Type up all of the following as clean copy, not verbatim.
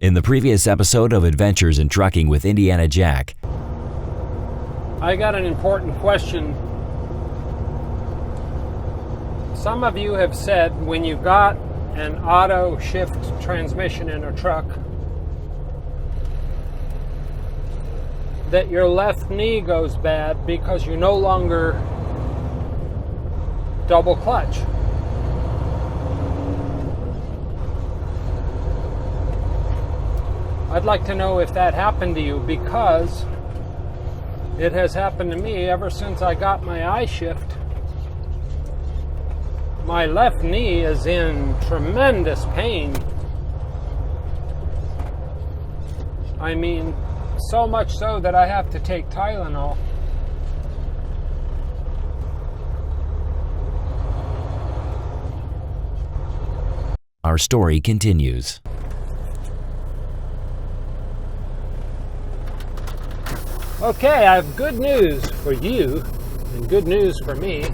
In the previous episode of Adventures in Trucking with Indiana Jack, I got an important question. Some of you have said when you got an auto shift transmission in a truck that your left knee goes bad because you no longer double clutch. I'd like to know if that happened to you, because it has happened to me ever since I got my I-shift. My left knee is in tremendous pain. I mean, so much so that I have to take Tylenol. our story continues. Okay, I have good news for you and good news for me.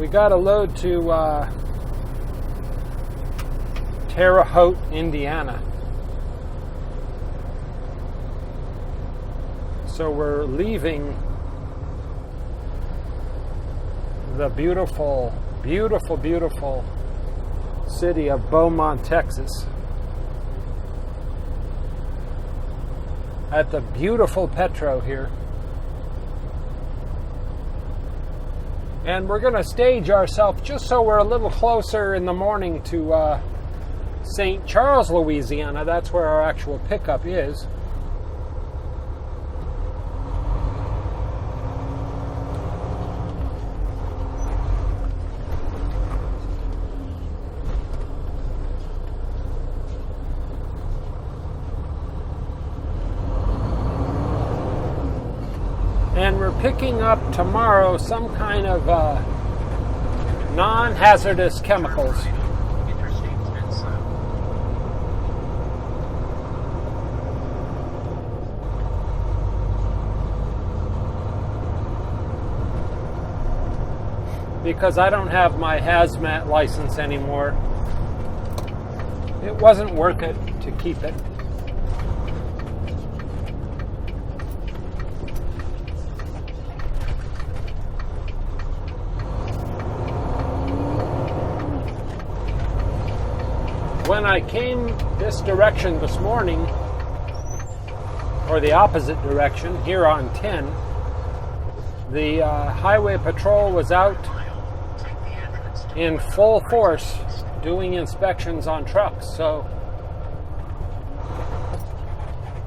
We got a load to Terre Haute, Indiana. So we're leaving the beautiful, beautiful, beautiful city of Beaumont, Texas, at the beautiful Petro here. And we're going to stage ourselves just so we're a little closer in the morning to St. Charles, Louisiana. That's where our actual pickup is. And we're picking up tomorrow some kind of non-hazardous chemicals. Because I don't have my hazmat license anymore. It wasn't worth it to keep it. When I came this direction this morning, or the opposite direction, here on 10, the highway patrol was out in full force doing inspections on trucks. So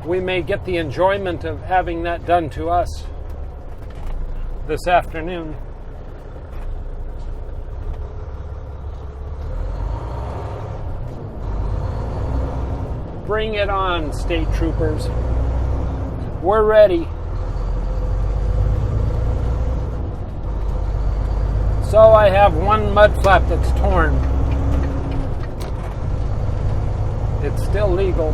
we may get the enjoyment of having that done to us this afternoon. Bring it on, state troopers. We're ready. So I have one mud flap that's torn. It's still legal.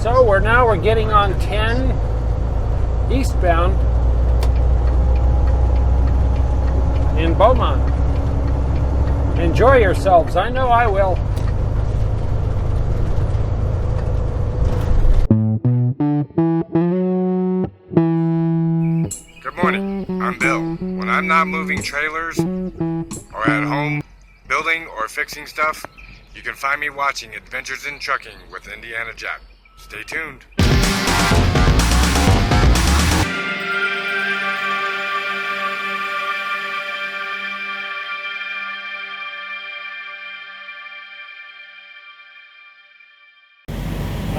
So we're getting on 10 eastbound in Beaumont. Enjoy yourselves. I know I will. Good morning. I'm Bill. When I'm not moving trailers or at home building or fixing stuff, you can find me watching Adventures in Trucking with Indiana Jack. Stay tuned.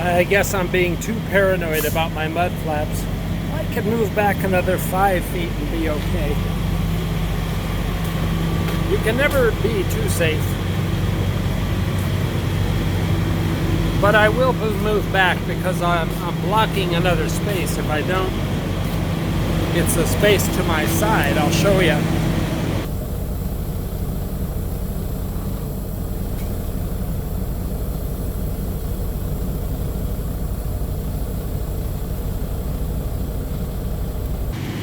I guess I'm being too paranoid about my mud flaps. I could move back another 5 feet and be okay. You can never be too safe. But I will move back because I'm blocking another space. If I don't, it's a space to my side. I'll show you.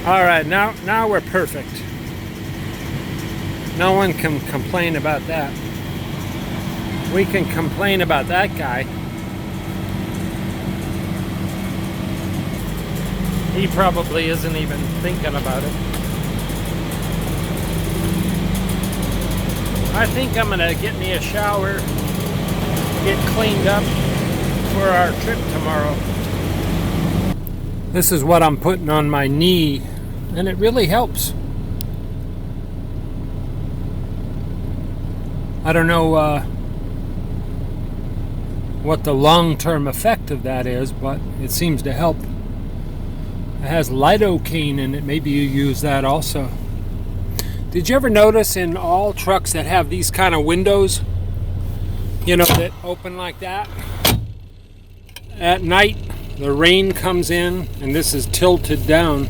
All right, now we're perfect. No one can complain about that. We can complain about that guy. He probably isn't even thinking about it. I think I'm gonna get me a shower, get cleaned up for our trip tomorrow. This is what I'm putting on my knee, and it really helps. I don't know what the long-term effect of that is, but it seems to help. It has lidocaine in it. Maybe you use that also. Did you ever notice in all trucks that have these kind of windows, you know, that open like that? At night, the rain comes in, and this is tilted down,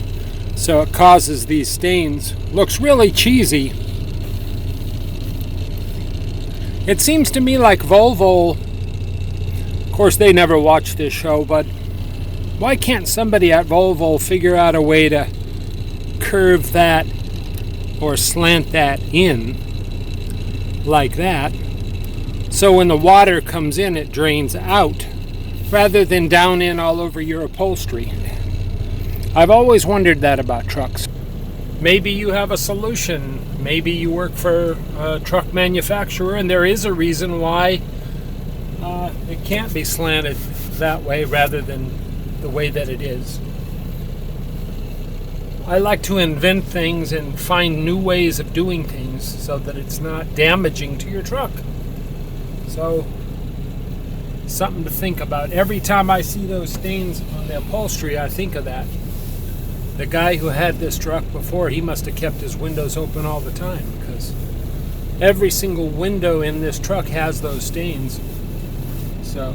so it causes these stains. Looks really cheesy. It seems to me like Volvo, of course they never watch this show, but why can't somebody at Volvo figure out a way to curve that or slant that in like that, so when the water comes in it drains out rather than down in all over your upholstery? I've always wondered that about trucks. Maybe you have a solution. Maybe you work for a truck manufacturer and there is a reason why it can't be slanted that way rather than the way that it is. I like to invent things and find new ways of doing things so that it's not damaging to your truck. So, something to think about. Every time I see those stains on the upholstery, I think of that. The guy who had this truck before, he must have kept his windows open all the time, because every single window in this truck has those stains. So,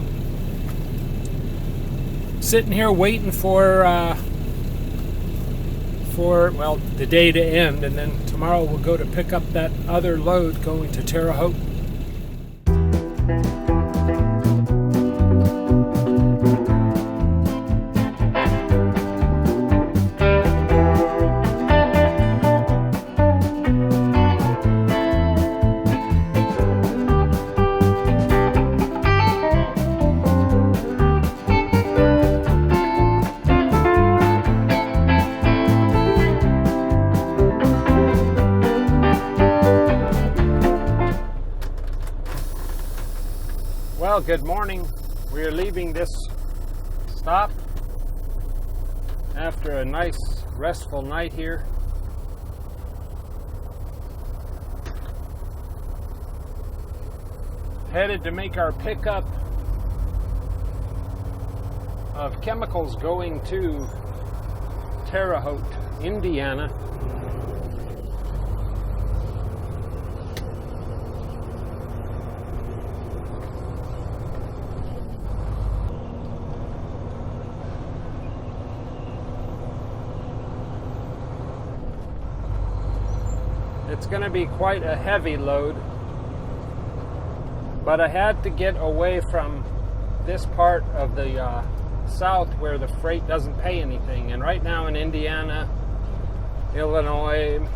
sitting here waiting for the day to end, and then tomorrow we'll go to pick up that other load going to Terre Haute. Well, good morning. We are leaving this stop after a nice restful night here. Headed to make our pickup of chemicals going to Terre Haute, Indiana. It's going to be quite a heavy load, but I had to get away from this part of the south where the freight doesn't pay anything. And right now in Indiana, Illinois,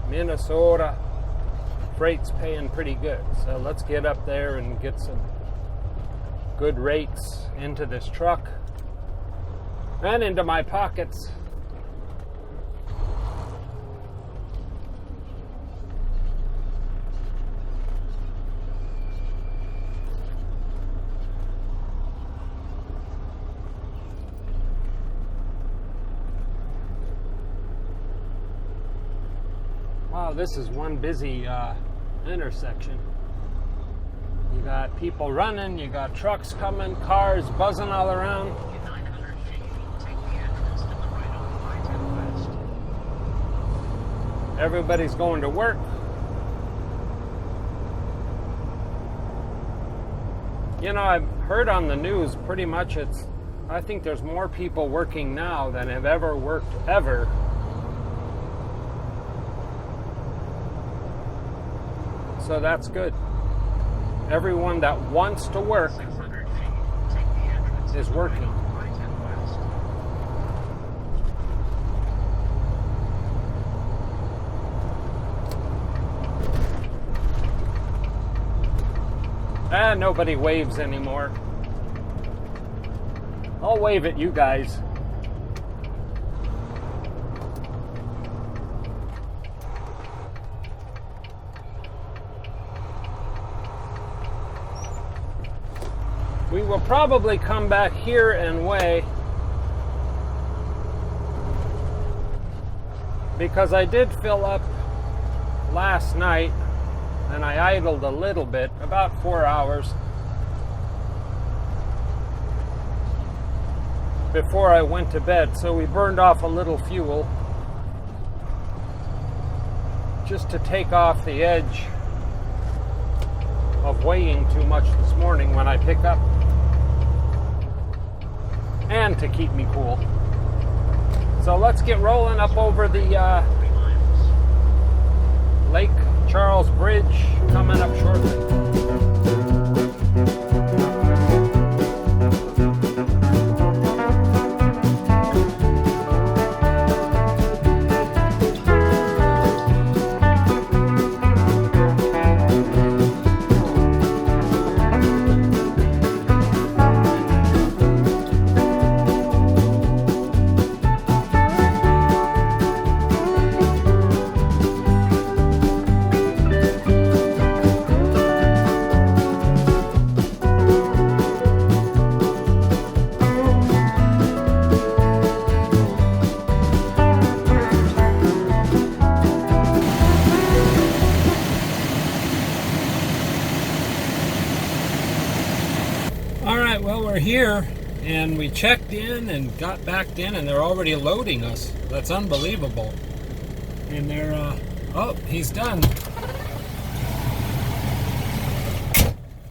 Minnesota, freight's paying pretty good. So let's get up there and get some good rates into this truck and into my pockets. Wow, this is one busy intersection. You got people running, you got trucks coming, cars buzzing all around. Everybody's going to work. You know, I've heard on the news pretty much I think there's more people working now than have ever worked ever. So that's good. Everyone that wants to work is working. Nobody waves anymore. I'll wave at you guys. We will probably come back here and weigh, because I did fill up last night and I idled a little bit, about 4 hours, before I went to bed. So we burned off a little fuel just to take off the edge of weighing too much this morning when I pick up, and to keep me cool. So let's get rolling up over the Lake Charles Bridge, coming up shortly. Well, we're here, and we checked in and got back in, and they're already loading us. That's unbelievable. And they're, oh, he's done.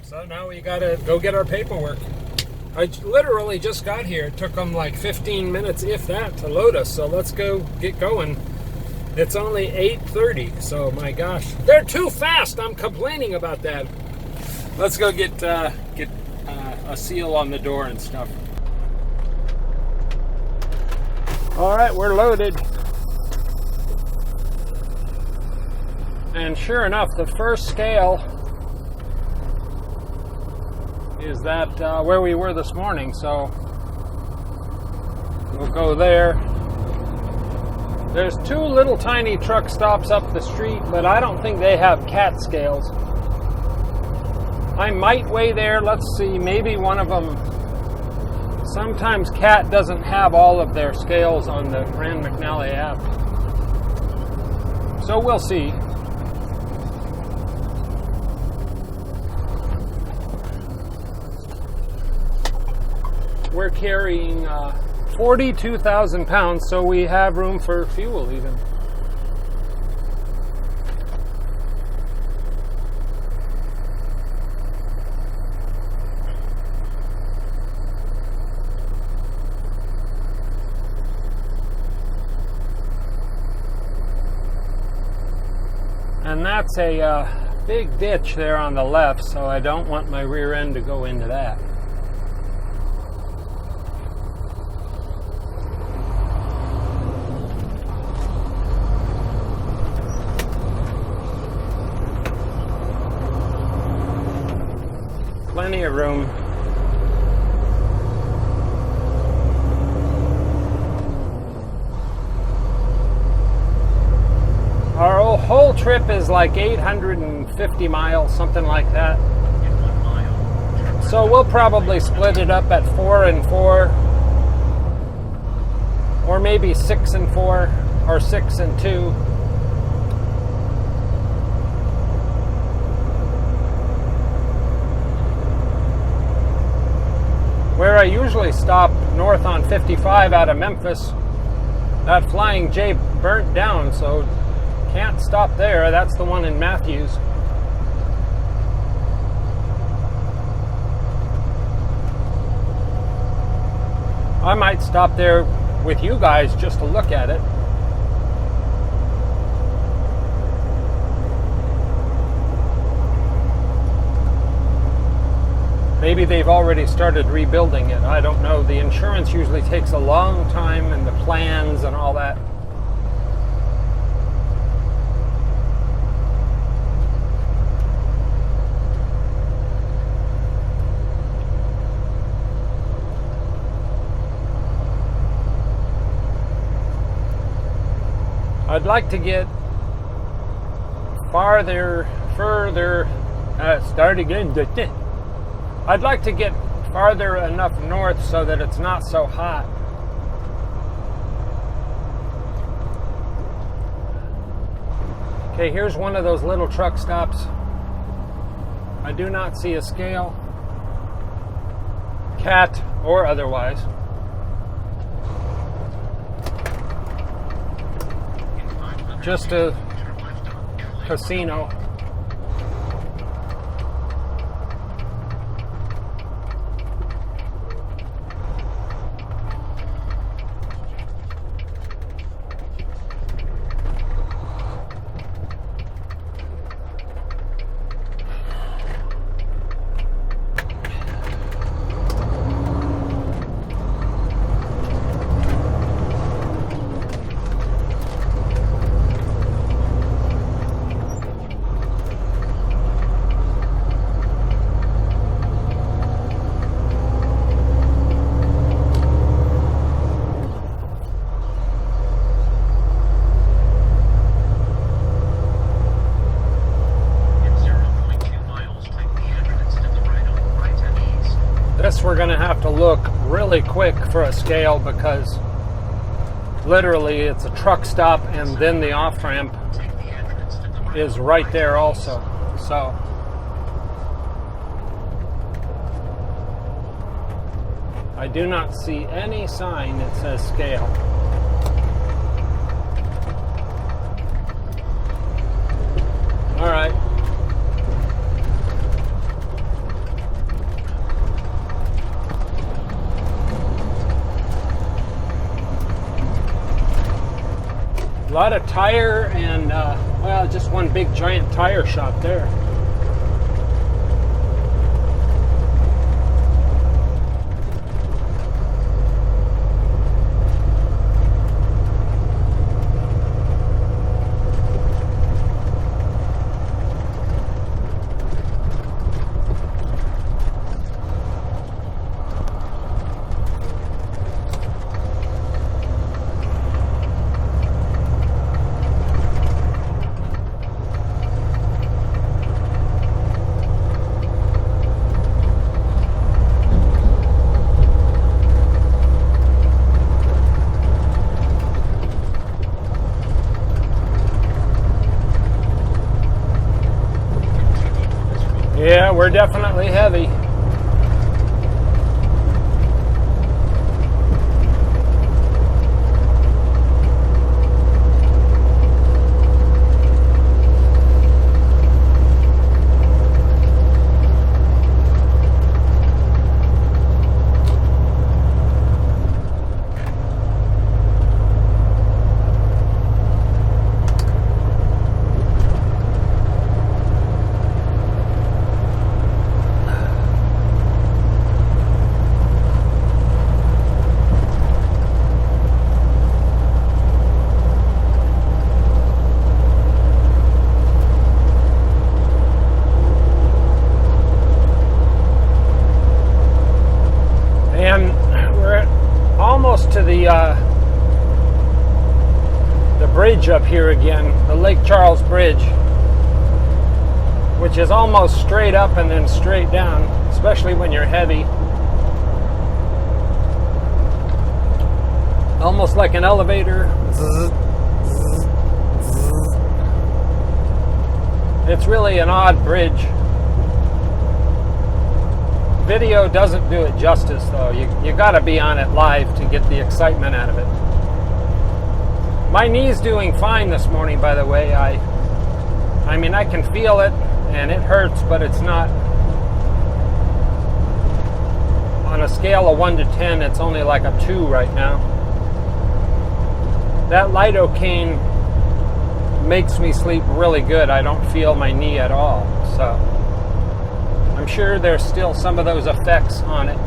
So now we gotta go get our paperwork. I literally just got here. It took them like 15 minutes, if that, to load us. So let's go get going. It's only 8:30, so my gosh. They're too fast! I'm complaining about that. Let's go get a seal on the door and stuff. All right, we're loaded. And sure enough, the first scale is that where we were this morning, so we'll go there. There's two little tiny truck stops up the street, but I don't think they have cat scales. I might weigh there. Let's see, maybe one of them. Sometimes Cat doesn't have all of their scales on the Rand McNally app. So we'll see. We're carrying 42,000 pounds, so we have room for fuel even. And that's a big ditch there on the left, so I don't want my rear end to go into that. Plenty of room. Our whole trip is like 850 miles, something like that. So we'll probably split it up at 4 and 4, or maybe 6 and 4, or 6 and 2. Where I usually stop north on 55 out of Memphis, that Flying J burnt down, so can't stop there. That's the one in Matthews. I might stop there with you guys just to look at it. Maybe they've already started rebuilding it. I don't know. The insurance usually takes a long time, and the plans and all that. I'd like to get further, start again. I'd like to get farther enough north so that it's not so hot. Okay, here's one of those little truck stops. I do not see a scale, cat or otherwise. Just a casino. This we're going to have to look really quick for a scale because literally it's a truck stop and then the off-ramp is right there also. So I do not see any sign that says scale. All right. A lot of tire and, well, just one big giant tire shop there. Yeah, we're definitely heavy. And we're almost to the bridge up here again, the Lake Charles Bridge, which is almost straight up and then straight down, especially when you're heavy. Almost like an elevator. It's really an odd bridge. Video doesn't do it justice, though. You got to be on it live to get the excitement out of it. My knee's doing fine this morning, by the way. I mean, I can feel it, and it hurts, but it's not. On a scale of 1 to 10, it's only like a 2 right now. That lidocaine makes me sleep really good. I don't feel my knee at all, so I'm sure there's still some of those effects on it.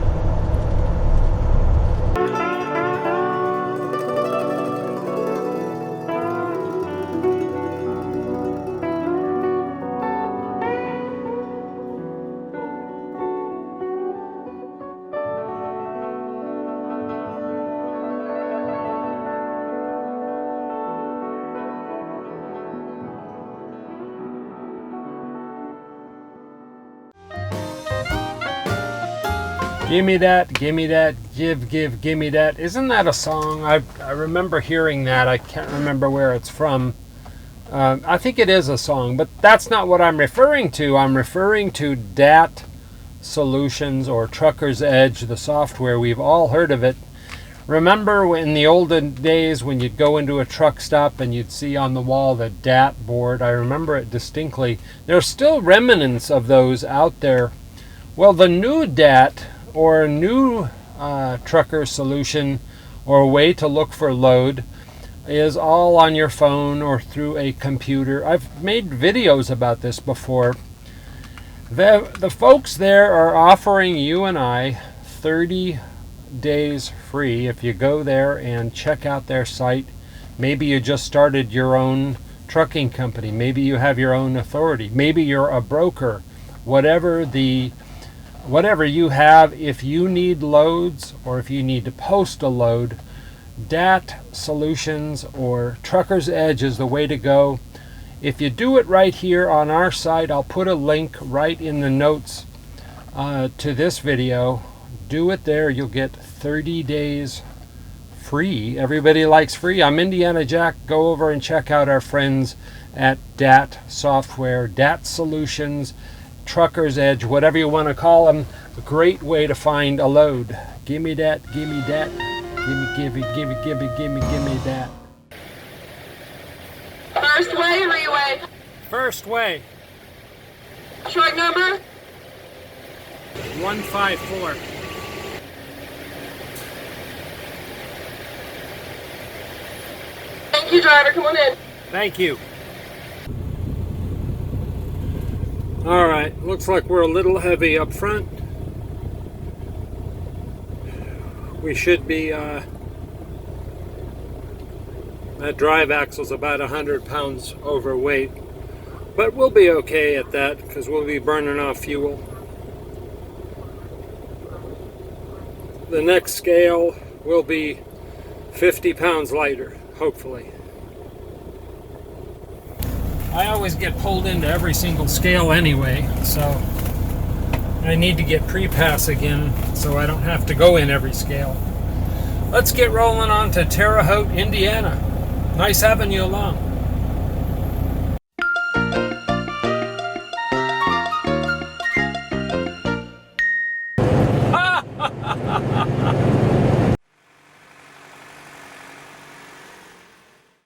Gimme that, give me that. Isn't that a song? I remember hearing that. I can't remember where it's from. I think it is a song, but that's not what I'm referring to. I'm referring to DAT Solutions, or Trucker's Edge, the software. We've all heard of it. Remember in the olden days when you'd go into a truck stop and you'd see on the wall the DAT board? I remember it distinctly. There's still remnants of those out there. Well, the new DAT, or new trucker solution, or way to look for load, is all on your phone or through a computer. I've made videos about this before. The folks there are offering you and I 30 days free if you go there and check out their site. Maybe you just started your own trucking company. Maybe you have your own authority. Maybe you're a broker. Whatever you have, if you need loads or if you need to post a load, DAT Solutions or Trucker's Edge is the way to go. If you do it right here on our site, I'll put a link right in the notes to this video. Do it there. You'll get 30 days free. Everybody likes free. I'm Indiana Jack. Go over and check out our friends at DAT Software, DAT Solutions, Trucker's Edge, whatever you want to call them. A great way to find a load. Gimme that, gimme that, gimme that. First way, leeway. First way, Truck number? 154. Thank you, driver. Come on in. Thank you. All right, looks like we're a little heavy up front. We should be, that drive axle's about 100 pounds overweight, but we'll be okay at that because we'll be burning off fuel. The next scale will be 50 pounds lighter, hopefully. I always get pulled into every single scale anyway, so I need to get pre-pass again so I don't have to go in every scale. Let's get rolling on to Terre Haute, Indiana. Nice having you along.